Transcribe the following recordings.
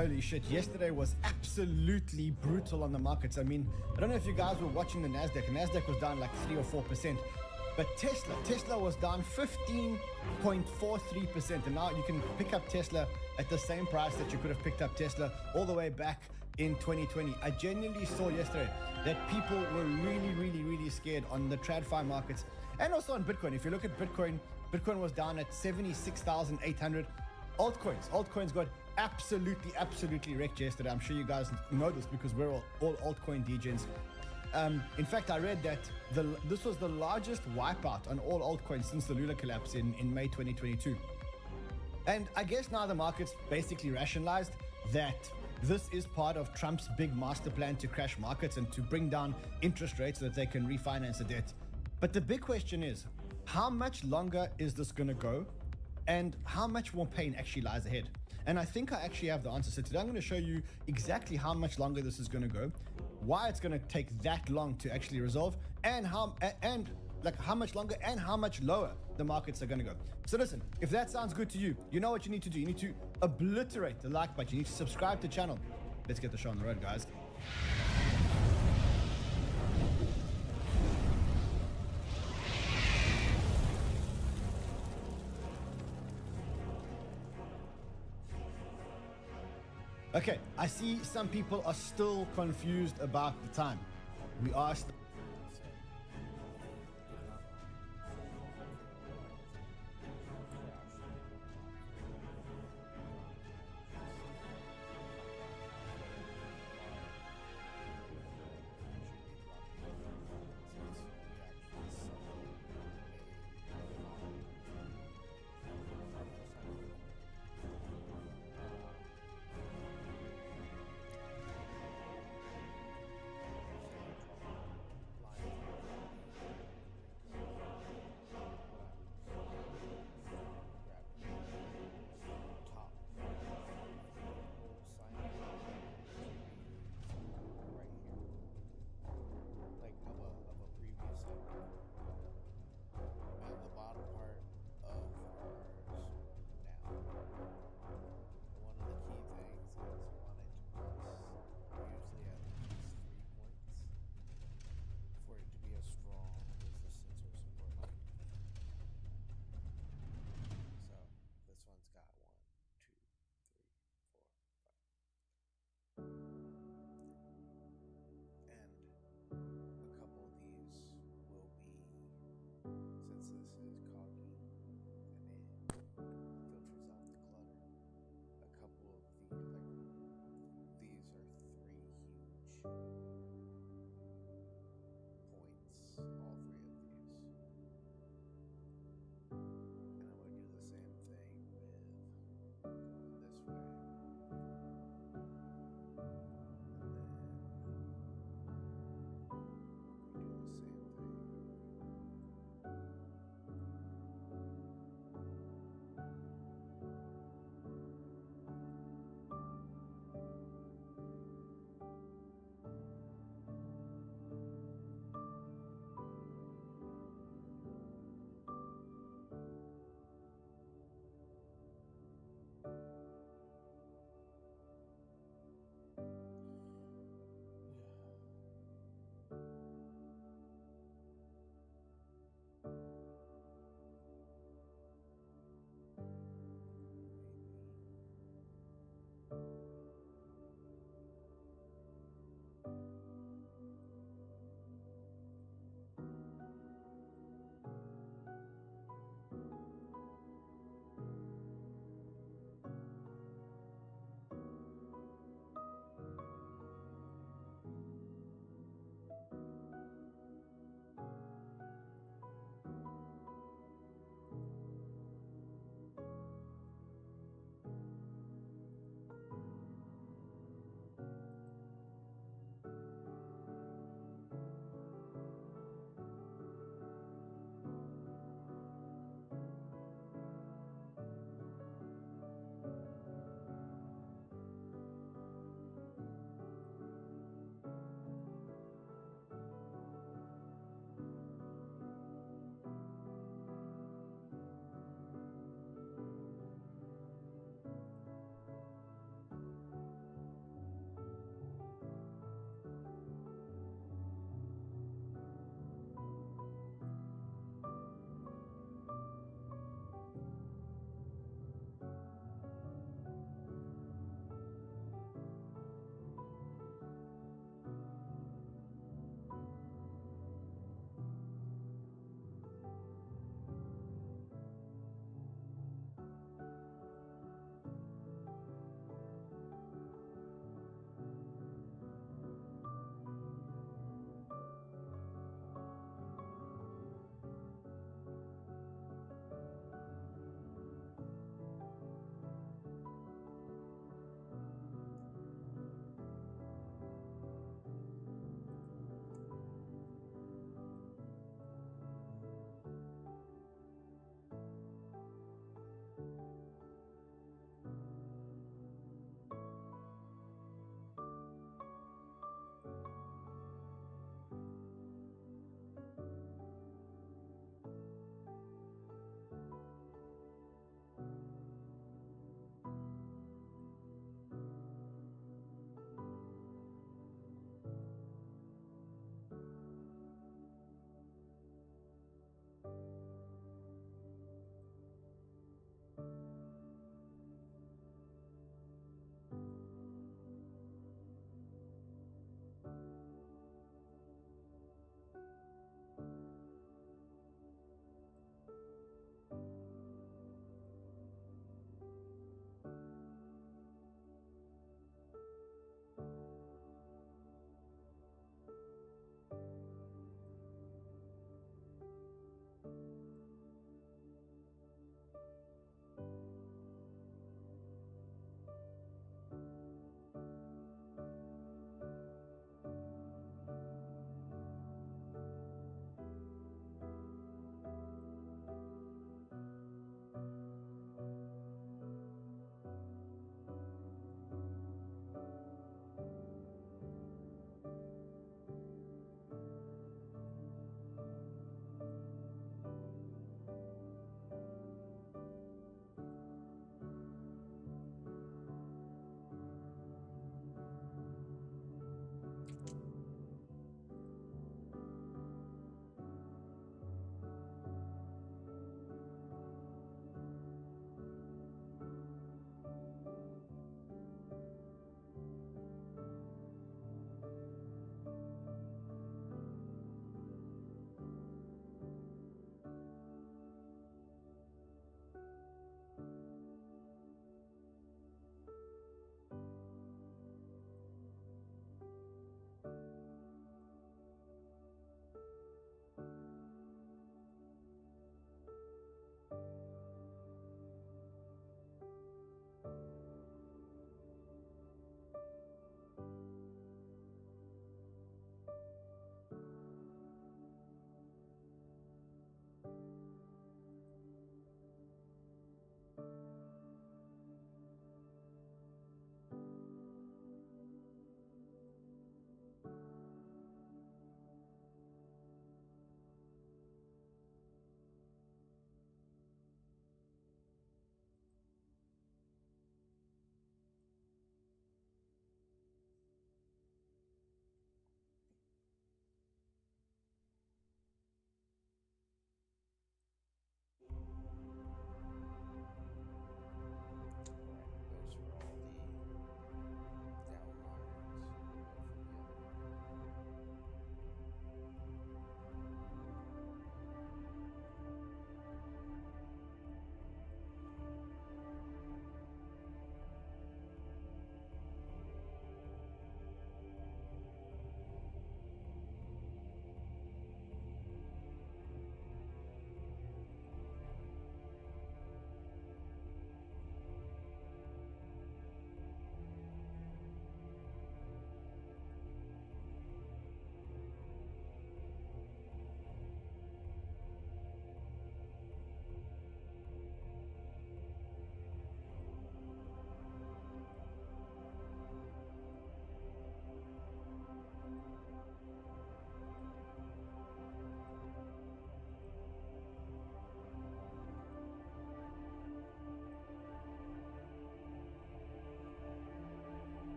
Holy shit, yesterday was absolutely brutal on the markets. I mean, I don't know if you guys were watching the NASDAQ. NASDAQ was down like 3 or 4%. But Tesla was down 15.43%. And now you can pick up Tesla at the same price that you could have picked up Tesla all the way back in 2020. I genuinely saw yesterday that people were really scared on the TradFi markets and also on Bitcoin. If you look at Bitcoin, Bitcoin was down at 76,800. Altcoins got absolutely wrecked yesterday. I'm sure you guys know this because we're all altcoin degens. In fact, I read that this was the largest wipeout on all altcoins since the Lula collapse in May 2022. And I guess now the market's basically rationalized that this is part of Trump's big master plan to crash markets and to bring down interest rates so that they can refinance the debt. But the big question is, how much longer is this going to go? And how much more pain actually lies ahead? And I think I actually have the answer. So today I'm going to show you exactly how much longer this is going to go, why it's going to take that long to actually resolve, and how much longer and how much lower the markets are going to go. So listen, if that sounds good to you, you know what you need to do. You need to obliterate the like button. You need to subscribe to the channel. Let's get the show on the road, guys. Okay, I see some people are still confused about the time. We are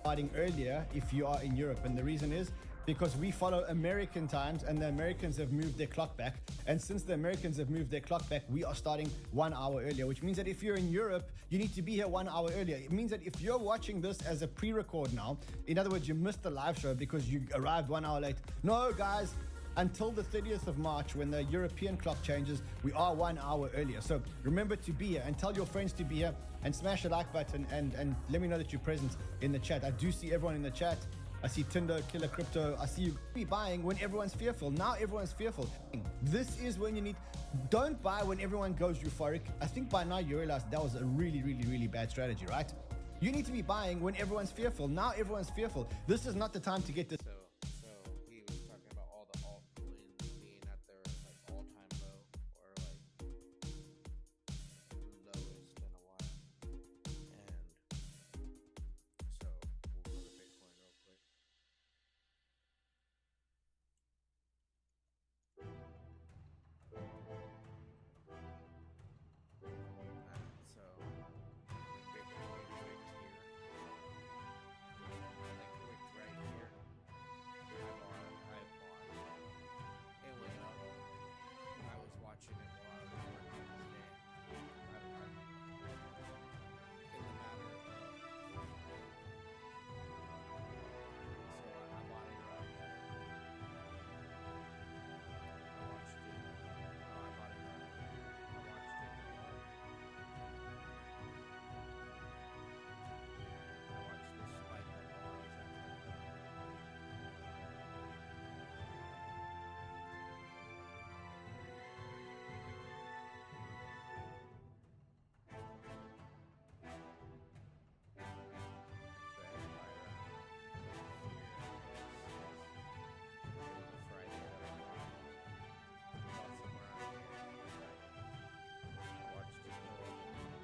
starting earlier if you are in Europe. And the reason is because we follow American times and the Americans have moved their clock back. And since the Americans have moved their clock back, we are starting 1 hour earlier, which means that if you're in Europe, you need to be here 1 hour earlier. It means that if you're watching this as a pre-record now, in other words, you missed the live show because you arrived 1 hour late. No, guys, until the 30th of March, when the European clock changes, we are 1 hour earlier. So remember to be here and tell your friends to be here and smash the like button and let me know that you're present in the chat. I do see everyone in the chat. I see Tinder, Killer Crypto. I see you be buying when everyone's fearful. Now everyone's fearful. This is when you need, don't buy when everyone goes euphoric. I think by now you realize that was a really, really, really bad strategy, right? You need to be buying when everyone's fearful. Now everyone's fearful. This is not the time to get this. So he was talking about all the altcoins being at their like all-time low or like lowest in a while. And so we'll go to Bitcoin real quick. So Bitcoin picked here. Like clicked right here. I bought. It went up. I was watching it while I was working this day. In the matter. So I bought it up. I watched it. No, I bought it up. I watched it. I watched this spike up while I was at work.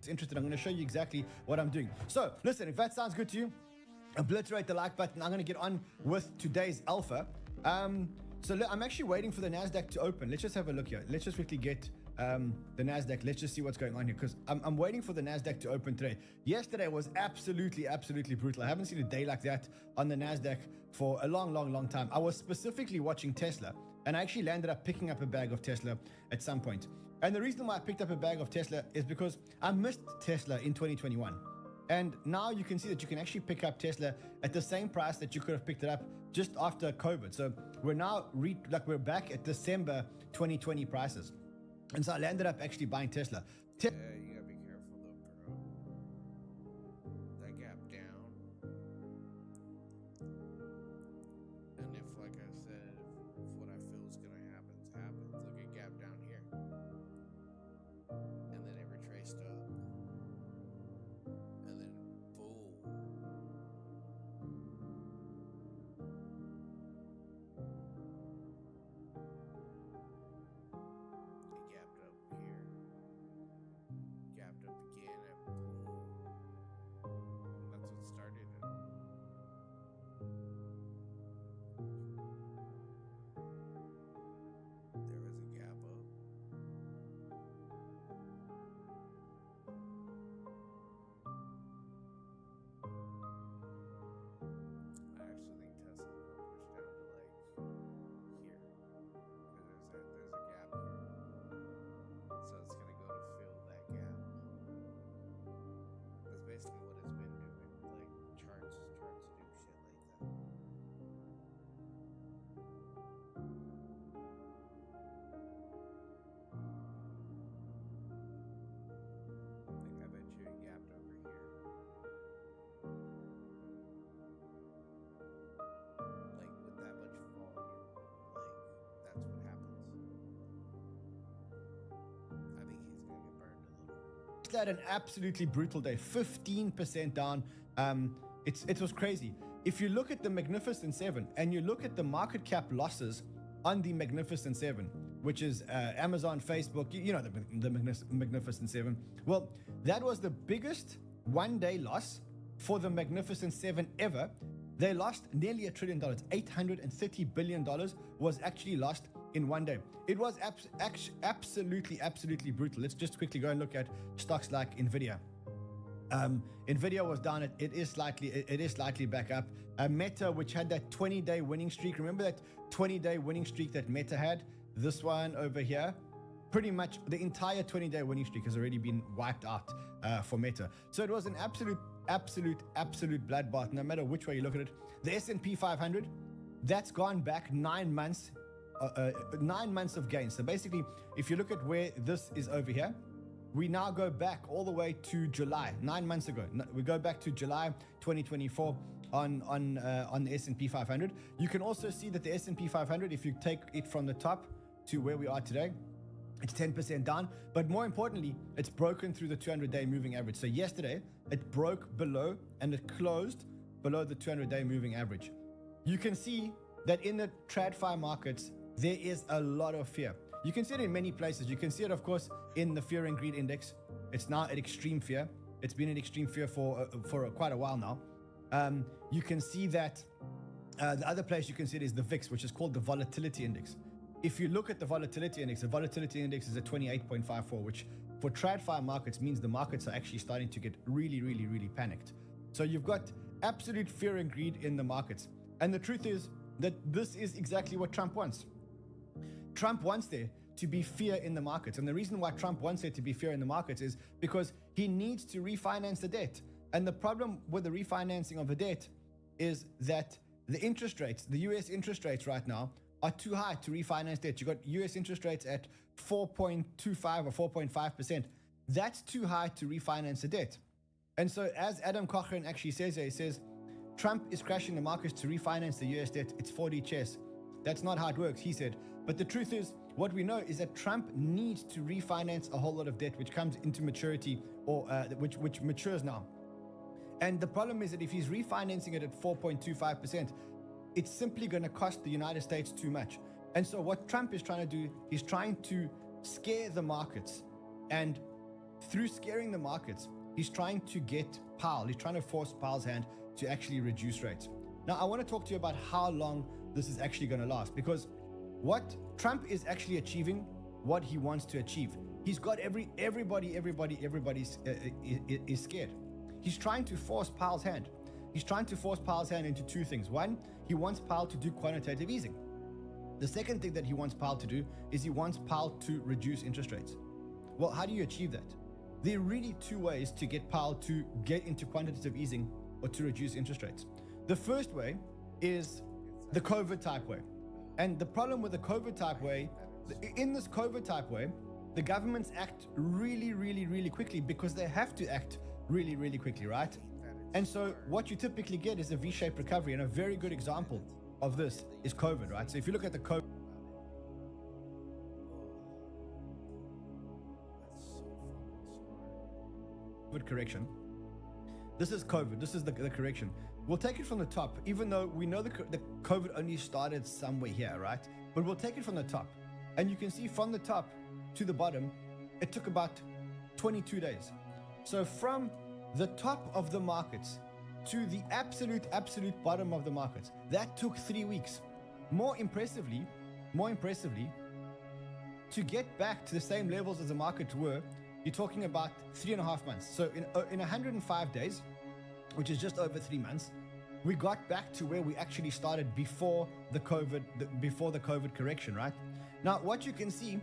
Interested, I'm going to show you exactly what I'm doing. So listen, if that sounds good to you, obliterate the like button. I'm going to get on with today's alpha. I'm actually waiting for the NASDAQ to open. Let's just have a look here. Let's just quickly get the NASDAQ. Let's just see what's going on here because I'm waiting for the NASDAQ to open today. Yesterday was absolutely brutal. I haven't seen a day like that on the NASDAQ for a long time. I was specifically watching Tesla and I actually landed up picking up a bag of Tesla at some point. And the reason why I picked up a bag of Tesla is because I missed Tesla in 2021. And now you can see that you can actually pick up Tesla at the same price that you could have picked it up just after COVID. So we're now we're back at December 2020 prices. And so I landed up actually buying Tesla. Yeah, you gotta be careful though, bro. That gap down. And if, like I said, if what I feel is gonna happen happens, look at gap down here. And then it retraced up. And then boom. It gapped up here. looked at an absolutely brutal day, 15% down. It was crazy. If you look at the Magnificent Seven and you look at the market cap losses on the Magnificent Seven, which is Amazon, Facebook, you know, the Magnificent Seven. Well, that was the biggest one-day loss for the Magnificent Seven ever. They lost nearly $1 trillion. $830 billion was actually lost in one day. It was absolutely brutal. Let's just quickly go and look at stocks like Nvidia. Nvidia was down. It is slightly back up. Meta, which had that 20-day winning streak. Remember that 20-day winning streak that Meta had? This one over here. Pretty much the entire 20-day winning streak has already been wiped out for Meta. So it was an absolute bloodbath, no matter which way you look at it. The S&P 500, that's gone back 9 months, 9 months of gains. So basically, if you look at where this is over here, we now go back all the way to July, 9 months ago. We go back to July 2024 on the S&P 500. You can also see that the S&P 500, if you take it from the top to where we are today, it's 10% down, but more importantly, it's broken through the 200-day moving average. So yesterday, it broke below and it closed below the 200-day moving average. You can see that in the TradFi markets, there is a lot of fear. You can see it in many places. You can see it, of course, in the Fear and Greed Index. It's now at extreme fear. It's been in extreme fear for quite a while now. You can see that the other place you can see it is the VIX, which is called the Volatility Index. If you look at the volatility index is at 28.54, which for TradFi markets means the markets are actually starting to get really panicked. So you've got absolute fear and greed in the markets. And the truth is that this is exactly what Trump wants. Trump wants there to be fear in the markets. And the reason why Trump wants there to be fear in the markets is because he needs to refinance the debt. And the problem with the refinancing of the debt is that the interest rates, the US interest rates right now, are too high to refinance debt. You got US interest rates at 4.25 or 4.5%. That's too high to refinance the debt. And so as Adam Cochran actually says here, he says, Trump is crashing the markets to refinance the US debt. It's 4D chess. That's not how it works, he said. But the truth is, what we know is that Trump needs to refinance a whole lot of debt, which comes into maturity or which matures now. And the problem is that if he's refinancing it at 4.25%, it's simply going to cost the United States too much. And so what Trump is trying to do, he's trying to scare the markets. And through scaring the markets, he's trying to get Powell, he's trying to force Powell's hand to actually reduce rates. Now, I want to talk to you about how long this is actually going to last, because what Trump is actually achieving, what he wants to achieve. He's got everybody is scared. He's trying to force Powell's hand. He's trying to force Powell's hand into two things. One, he wants Powell to do quantitative easing. The second thing that he wants Powell to do is he wants Powell to reduce interest rates. Well, how do you achieve that? There are really two ways to get Powell to get into quantitative easing or to reduce interest rates. The first way is the COVID type way. And the problem with the COVID type way, in this COVID type way, the governments act really quickly because they have to act really quickly, right? And so what you typically get is a V-shaped recovery, and a very good example of this is COVID, right? So if you look at the COVID correction, this is COVID, this is the correction. We'll take it from the top, even though we know the COVID only started somewhere here, right? But we'll take it from the top. And you can see from the top to the bottom, it took about 22 days. So from the top of the markets to the absolute bottom of the markets, that took 3 weeks. More impressively, to get back to the same levels as the markets were, you're talking about 3.5 months. So in 105 days, which is just over 3 months, we got back to where we actually started before the COVID correction, right? Now, what you can see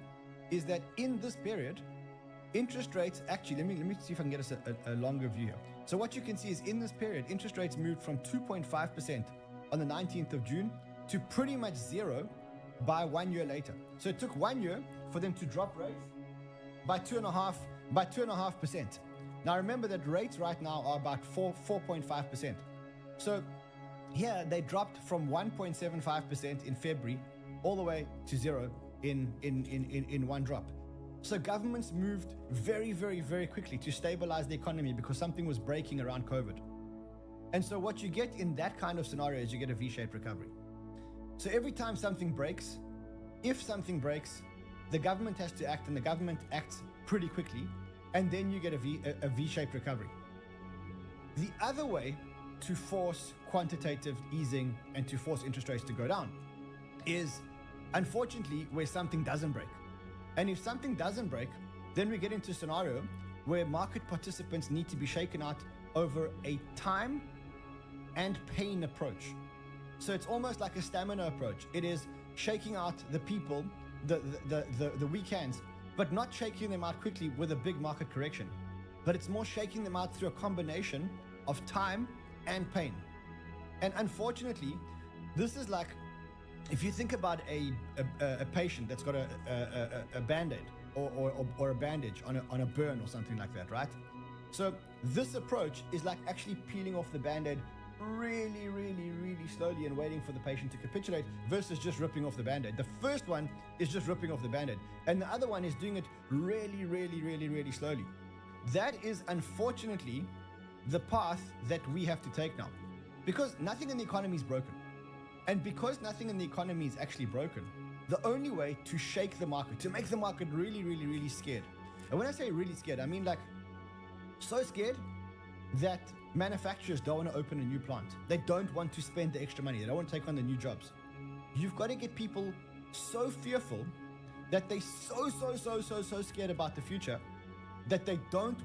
is that in this period, interest rates actually, let me see if I can get us a longer view here. So what you can see is in this period, interest rates moved from 2.5% on the 19th of June to pretty much zero by 1 year later. So it took 1 year for them to drop rates by 2.5%. Now remember that rates right now are about 4.5%. So here they dropped from 1.75% in February all the way to zero in one drop. So governments moved very, very, very quickly to stabilize the economy because something was breaking around COVID. And so what you get in that kind of scenario is you get a V-shaped recovery. So every time something breaks, if something breaks, the government has to act, and the government acts pretty quickly, and then you get a V-shaped recovery. The other way to force quantitative easing and to force interest rates to go down is, unfortunately, where something doesn't break. And if something doesn't break, then we get into a scenario where market participants need to be shaken out over a time and pain approach. So it's almost like a stamina approach. It is shaking out the people, the weak hands, but not shaking them out quickly with a big market correction. But it's more shaking them out through a combination of time and pain. And unfortunately, this is like, if you think about a patient that's got a band-aid or a bandage on a burn or something like that, right? So this approach is like actually peeling off the band-aid really, really, really slowly and waiting for the patient to capitulate versus just ripping off the band-aid. The first one is just ripping off the band-aid, and the other one is doing it really, really, really, really slowly. That is unfortunately the path that we have to take now, because nothing in the economy is broken. And because nothing in the economy is actually broken, the only way to shake the market, to make the market really, really, really scared. And when I say really scared, I mean like so scared that manufacturers don't want to open a new plant. They don't want to spend the extra money. They don't want to take on the new jobs. You've got to get people so fearful that they're so scared about the future that they don't.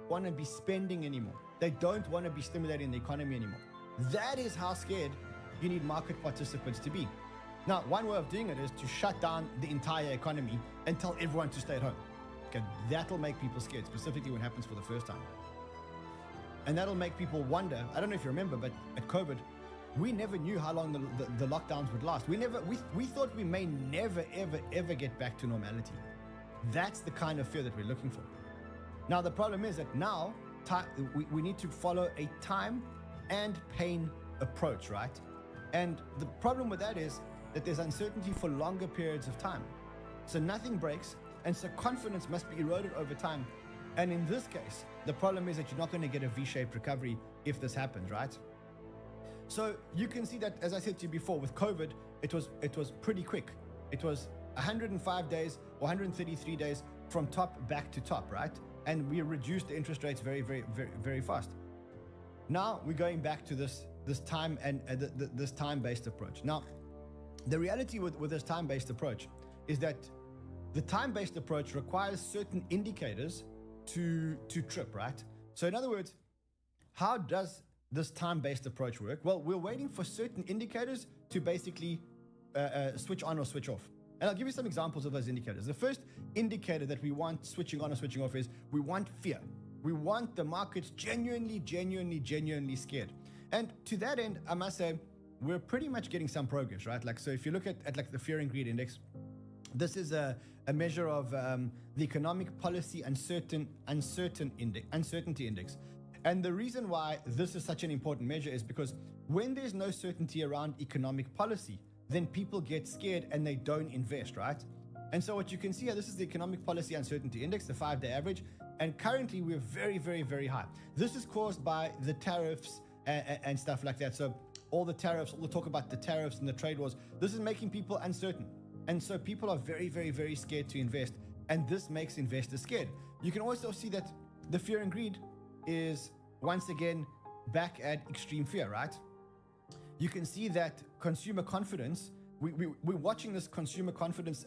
want to be spending anymore. They don't want to be stimulating the economy anymore. That is how scared you need market participants to be. Now, one way of doing it is to shut down the entire economy and tell everyone to stay at home. Okay, that'll make people scared, specifically when it happens for the first time. And that'll make people wonder. I don't know if you remember, but at COVID, we never knew how long the lockdowns would last. We thought we may never, ever get back to normality. That's the kind of fear that we're looking for. Now, the problem is that now we need to follow a time and pain approach, right? And the problem with that is that there's uncertainty for longer periods of time. So nothing breaks, and so confidence must be eroded over time. And in this case, the problem is that you're not going to get a V-shaped recovery if this happens, right? So you can see that, as I said to you before, with COVID, it was pretty quick. It was 105 days or 133 days from top back to top, right? And we reduced the interest rates very, very, very, very fast. Now we're going back to this time and this time-based approach. Now, the reality with this time-based approach is that the time-based approach requires certain indicators to trip, right? So in other words, how does this time-based approach work? Well, we're waiting for certain indicators to basically switch on or switch off. And I'll give you some examples of those indicators. The first indicator that we want switching on or switching off is we want fear. We want the markets genuinely scared. And to that end, I must say, we're pretty much getting some progress, right? Like, so if you look at like the fear and greed index, this is a measure of the economic policy uncertainty index. And the reason why this is such an important measure is because when there's no certainty around economic policy, then people get scared and they don't invest, right? And so what you can see here, this is the economic policy uncertainty index, the 5-day average. And currently we're very, very, very high. This is caused by the tariffs and stuff like that. So all the tariffs, all the talk about the tariffs and the trade wars, this is making people uncertain. And so people are very, very, very scared to invest. And this makes investors scared. You can also see that the fear and greed is once again back at extreme fear, right? You can see that consumer confidence, we're watching this consumer confidence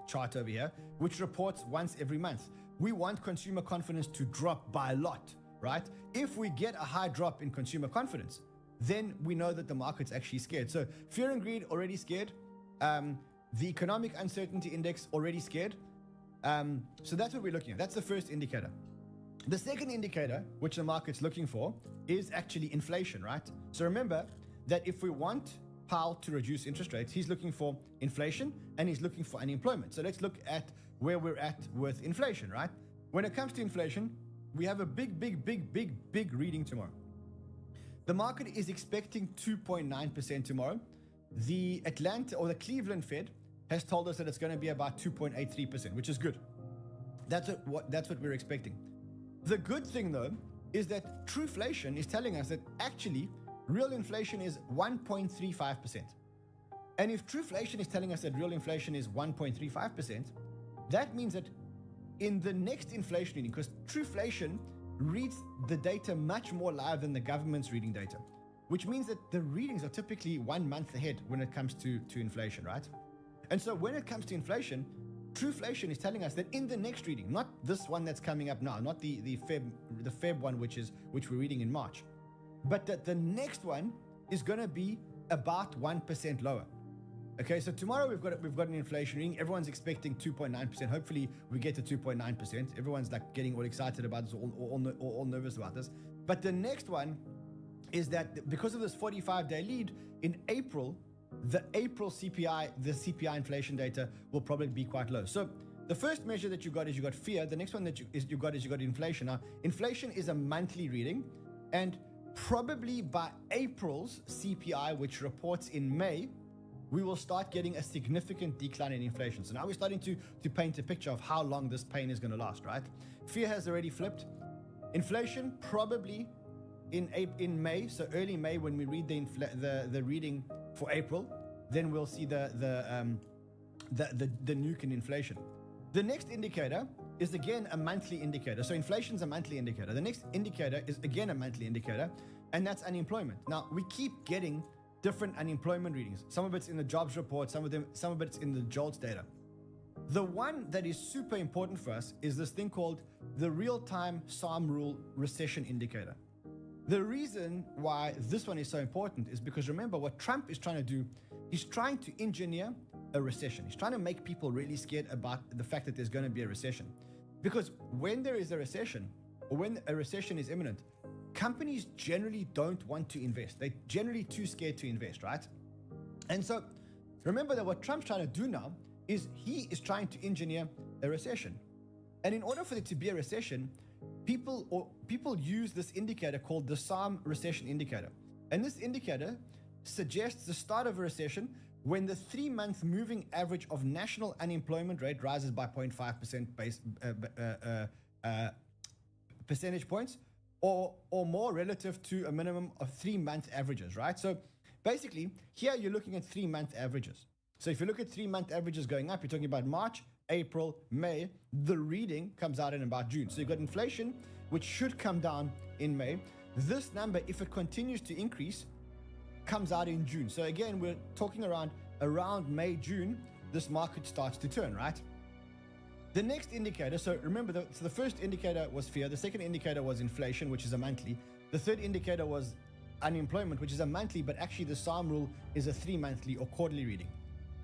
chart over here, which reports once every month. We want consumer confidence to drop by a lot, right? If we get a high drop in consumer confidence, then we know that the market's actually scared. So fear and greed already scared. The economic uncertainty index already scared. So that's what we're looking at. That's the first indicator. The second indicator, which the market's looking for, is actually inflation, right? So remember that if we want Powell to reduce interest rates, he's looking for inflation and he's looking for unemployment. So let's look at where we're at with inflation, right? When it comes to inflation, we have a big reading tomorrow. The market is expecting 2.9% tomorrow. The Atlanta or the Cleveland Fed has told us that it's going to be about 2.83%, which is good. That's what we're expecting. The good thing, though, is that Trueflation is telling us that actually real inflation is 1.35%. And if Trueflation is telling us that real inflation is 1.35%, that means that in the next inflation reading, because Trueflation reads the data much more live than the government's reading data, which means that the readings are typically 1 month ahead when it comes to inflation, right? And so when it comes to inflation, Trueflation is telling us that in the next reading, not this one that's coming up now, not the Feb one, which we're reading in March, but that the next one is going to be about 1% lower. Okay, so tomorrow we've got an inflation reading. Everyone's expecting 2.9%. Hopefully we get to 2.9%. Everyone's like getting all excited about this, all nervous about this. But the next one is that because of this 45-day lead in April, the April CPI, the CPI inflation data will probably be quite low. So the first measure that you got fear. The next one that you got inflation. Now, inflation is a monthly reading, and probably by April's CPI, which reports in May, we will start getting a significant decline in inflation. So now we're starting to paint a picture of how long this pain is going to last, right? Fear has already flipped. Inflation probably in May, so early May, when we read the reading for April, then we'll see the nuke in inflation. The next indicator is again a monthly indicator. So inflation's a monthly indicator. The next indicator is again a monthly indicator, and that's unemployment. Now we keep getting different unemployment readings. Some of it's in the jobs report, some of it's in the JOLTS data. The one that is super important for us is this thing called the real-time SARM rule recession indicator. The reason why this one is so important is because remember what Trump is trying to do, he's trying to engineer a recession. He's trying to make people really scared about the fact that there's going to be a recession. Because when there is a recession, or when a recession is imminent, companies generally don't want to invest. They're generally too scared to invest, right? And so remember that what Trump's trying to do now is he is trying to engineer a recession. And in order for there to be a recession, people use this indicator called the SARM recession indicator. And this indicator suggests the start of a recession when the 3-month moving average of national unemployment rate rises by 0.5% percentage points or more relative to a minimum of 3-month averages, right? So basically, here you're looking at 3-month averages. So if you look at 3-month averages going up, you're talking about March, April, May. The reading comes out in about June. So you've got inflation, which should come down in May. This number, if it continues to increase, comes out in June. So again, we're talking around May, June, this market starts to turn, right? The next indicator, so remember, the first indicator was fear. The second indicator was inflation, which is a monthly. The third indicator was unemployment, which is a monthly, but actually the SARM rule is a 3-monthly or quarterly reading.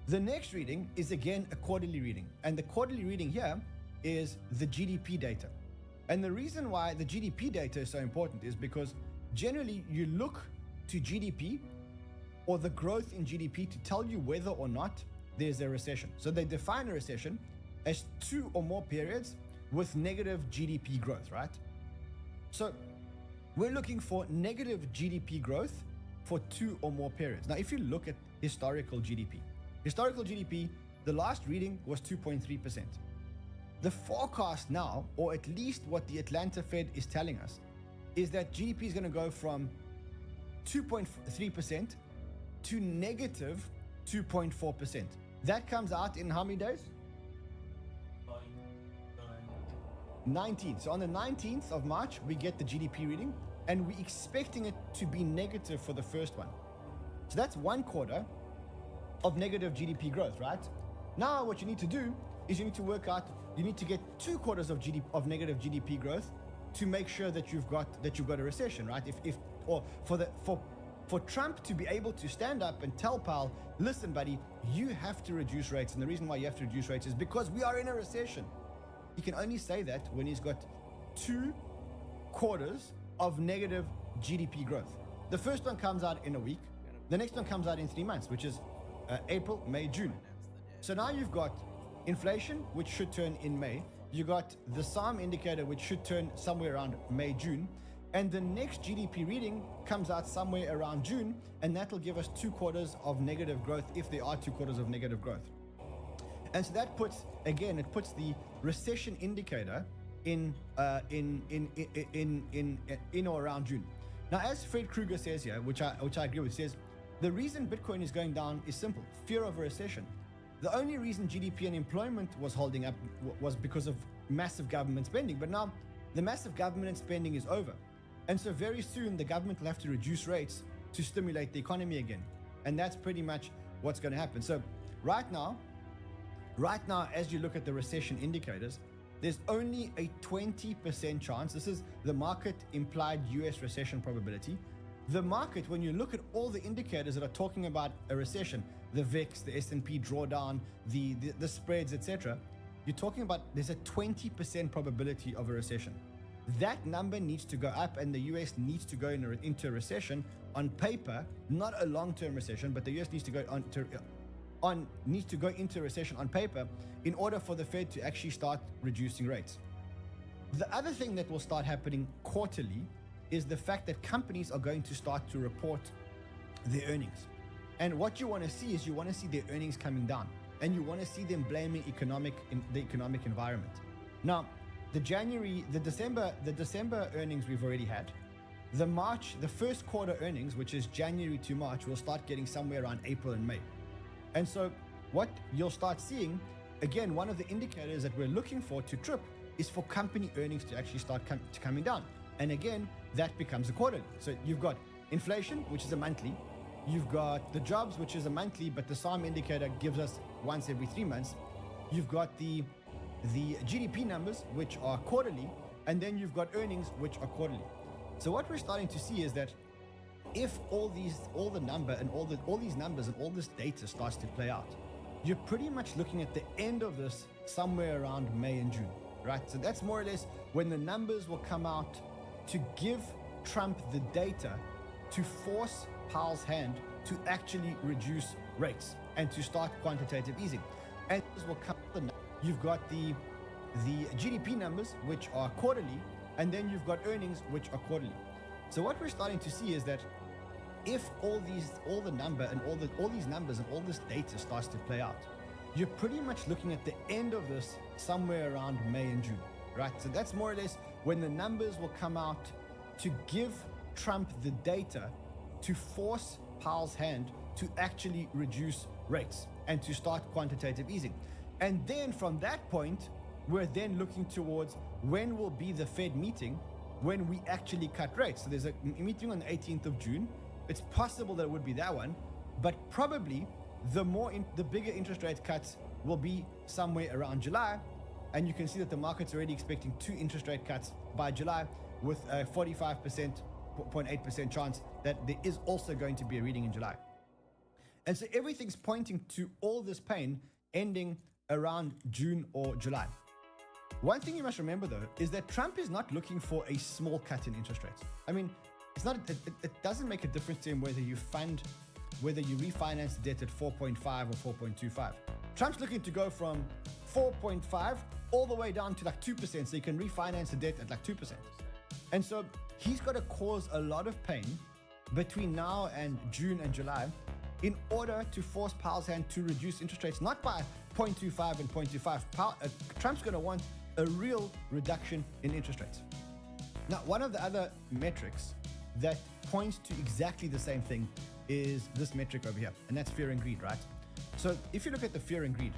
The next reading is again a quarterly reading. And the quarterly reading here is the GDP data. And the reason why the GDP data is so important is because generally you look to GDP or the growth in GDP to tell you whether or not there's a recession. So they define a recession as 2 or more periods with negative GDP growth, right? So we're looking for negative GDP growth for 2 or more periods. Now, if you look at historical GDP, the last reading was 2.3%. The forecast now, or at least what the Atlanta Fed is telling us, is that GDP is going to go from 2.3% to negative 2.4%. That comes out in how many days? 19. So on the 19th of March, we get the GDP reading, and we're expecting it to be negative for the first one. So that's 1 quarter of negative GDP growth, right? Now what you need to do is you need to work out, you need to get 2 quarters of negative GDP growth to make sure that you've got a recession, right? For Trump to be able to stand up and tell Powell, listen, buddy, you have to reduce rates, and the reason why you have to reduce rates is because we are in a recession. He can only say that when he's got 2 quarters of negative GDP growth. The first one comes out in a week. The next one comes out in 3 months, which is April, May, June. So now you've got inflation, which should turn in May. You got the SARM indicator, which should turn somewhere around May, June. And the next GDP reading comes out somewhere around June, and that'll give us 2 quarters of negative growth if there are 2 quarters of negative growth. And so that puts the recession indicator in or around June. Now, as Fred Krueger says here, which I agree with, says the reason Bitcoin is going down is simple: fear of a recession. The only reason GDP and employment was holding up was because of massive government spending. But now the massive government spending is over, and so very soon the government will have to reduce rates to stimulate the economy again, and that's pretty much what's going to happen. So right now, as you look at the recession indicators, there's only a 20% chance. This is the market implied US recession probability. The market, when you look at all the indicators that are talking about a recession, the VIX, the S&P drawdown, the spreads, etc., you're talking about there's a 20% probability of a recession. That number needs to go up, and the US needs to go into a recession on paper, not a long-term recession, but the US needs to go into a recession on paper in order for the Fed to actually start reducing rates. The other thing that will start happening quarterly is the fact that companies are going to start to report their earnings. And what you want to see is you want to see their earnings coming down, and you want to see them blaming the economic environment. Now, the December earnings we've already had. The first quarter earnings, which is January to March, we'll start getting somewhere around April and May. And so what you'll start seeing, again, one of the indicators that we're looking for to trip is for company earnings to actually start coming down. And again, that becomes a quarterly. So you've got inflation, which is a monthly. You've got the jobs, which is a monthly, but the SARM indicator gives us once every 3 months. you've got the GDP numbers, which are quarterly, and then you've got earnings, which are quarterly. So what we're starting to see is that if all these numbers and all this data starts to play out, you're pretty much looking at the end of this somewhere around May and June, right? So that's more or less when the numbers will come out to give Trump the data to force Powell's hand to actually reduce rates and to start quantitative easing. And this will come. You've got the GDP numbers, which are quarterly, and then you've got earnings, which are quarterly. So what we're starting to see is that if all these numbers and all this data starts to play out, you're pretty much looking at the end of this somewhere around May and June, right? So that's more or less when the numbers will come out to give Trump the data to force Powell's hand to actually reduce rates and to start quantitative easing. And then from that point, we're then looking towards when will be the Fed meeting when we actually cut rates. So there's a meeting on the 18th of June. It's possible that it would be that one, but probably the bigger interest rate cuts will be somewhere around July. And you can see that the market's already expecting 2 interest rate cuts by July, with a 45.8% chance that there is also going to be a reading in July. And so everything's pointing to all this pain ending around June or July. One thing you must remember, though, is that Trump is not looking for a small cut in interest rates. I mean, it doesn't make a difference to him whether you refinance the debt at 4.5 or 4.25. Trump's looking to go from 4.5 all the way down to like 2%, so you can refinance the debt at like 2%. And so he's got to cause a lot of pain between now and June and July in order to force Powell's hand to reduce interest rates, not by 0.25 and 0.25. Trump's going to want a real reduction in interest rates. Now, one of the other metrics that points to exactly the same thing is this metric over here, and that's fear and greed, right? So if you look at the fear and greed,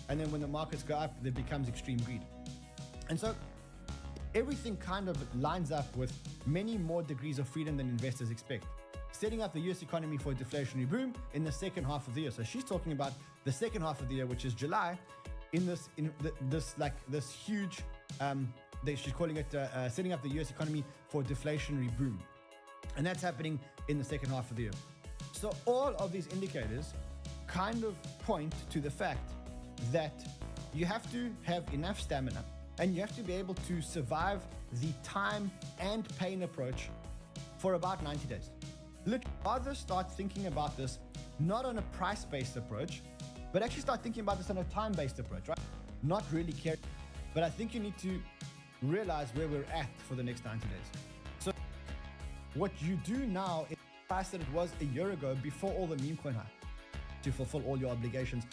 and then when the markets go up, there becomes extreme greed. And so everything kind of lines up with many more degrees of freedom than investors expect, setting up the US economy for a deflationary boom in the second half of the year. So she's talking about the second half of the year, which is July, she's calling it setting up the US economy for a deflationary boom. And that's happening in the second half of the year. So all of these indicators kind of point to the fact that you have to have enough stamina and you have to be able to survive the time and pain approach for about 90 days. Look, rather start thinking about this not on a price-based approach, but actually start thinking about this on a time-based approach, right? Not really care, but I think you need to realize where we're at for the next 90 days. So what you do now is the price that it was a year ago before all the meme coin hype to fulfill all your obligations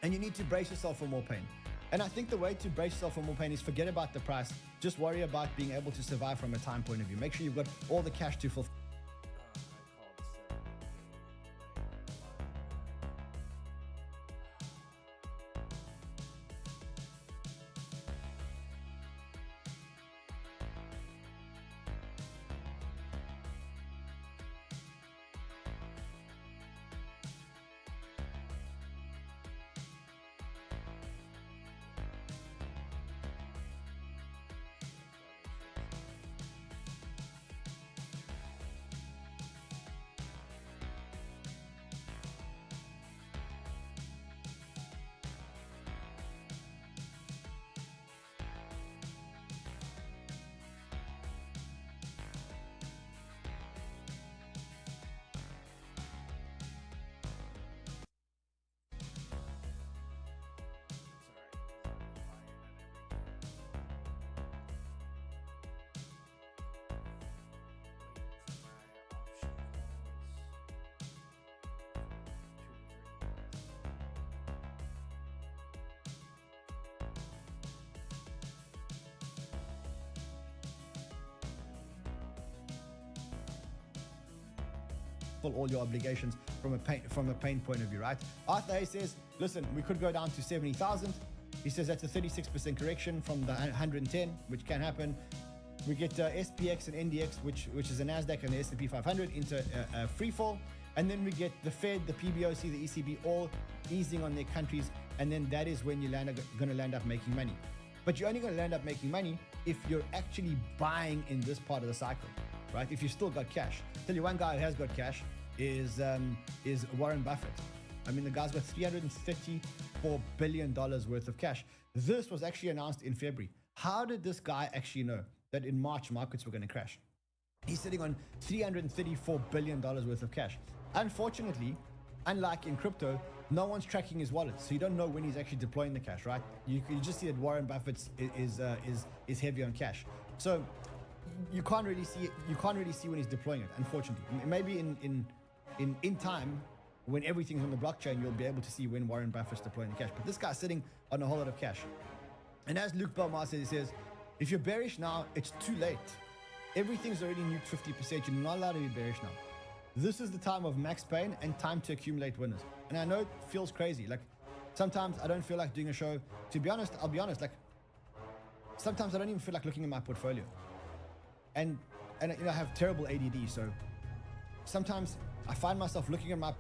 and you need to brace yourself for more pain. And I think the way to brace yourself for more pain is forget about the price. Just worry about being able to survive from a time point of view. Make sure you've got all the cash to fulfill. All your obligations from a pain point of view, right? Arthur A says, listen, we could go down to 70,000. He says that's a 36% correction from the 110, which can happen. We get SPX and NDX, which is the Nasdaq and the S&P 500 into a free fall, and then we get the Fed, the PBOC, the ECB all easing on their country's and then that is when you're going to land up making money. But you're only going to land up making money if you're actually buying in this part of the cycle, right? If you still got cash. I'll tell you one guy who has got cash is Warren Buffett. I mean, the guy's got $334 billion worth of cash. This was actually announced in February. How did this guy actually know that in March markets were going to crash? He's sitting on $334 billion worth of cash. Unfortunately, unlike in crypto, no one's tracking his wallet, so you don't know when he's actually deploying the cash, right? You just see that Warren Buffett is heavy on cash, so you can't really see it. You can't really see when he's deploying it. Unfortunately, maybe in time, when everything's on the blockchain, you'll be able to see when Warren Buffett's deploying the cash. But this guy's sitting on a whole lot of cash, and as Luke Belmar says, he says, if you're bearish now, it's too late. Everything's already nuked 50%. You're not allowed to be bearish now. This is the time of max pain and time to accumulate winners. And I know it feels crazy. Like, sometimes I don't feel like doing a show. To be honest, I'll be honest. Like, sometimes I don't even feel like looking at my portfolio. And you know, I have terrible ADD. So sometimes I find myself looking at my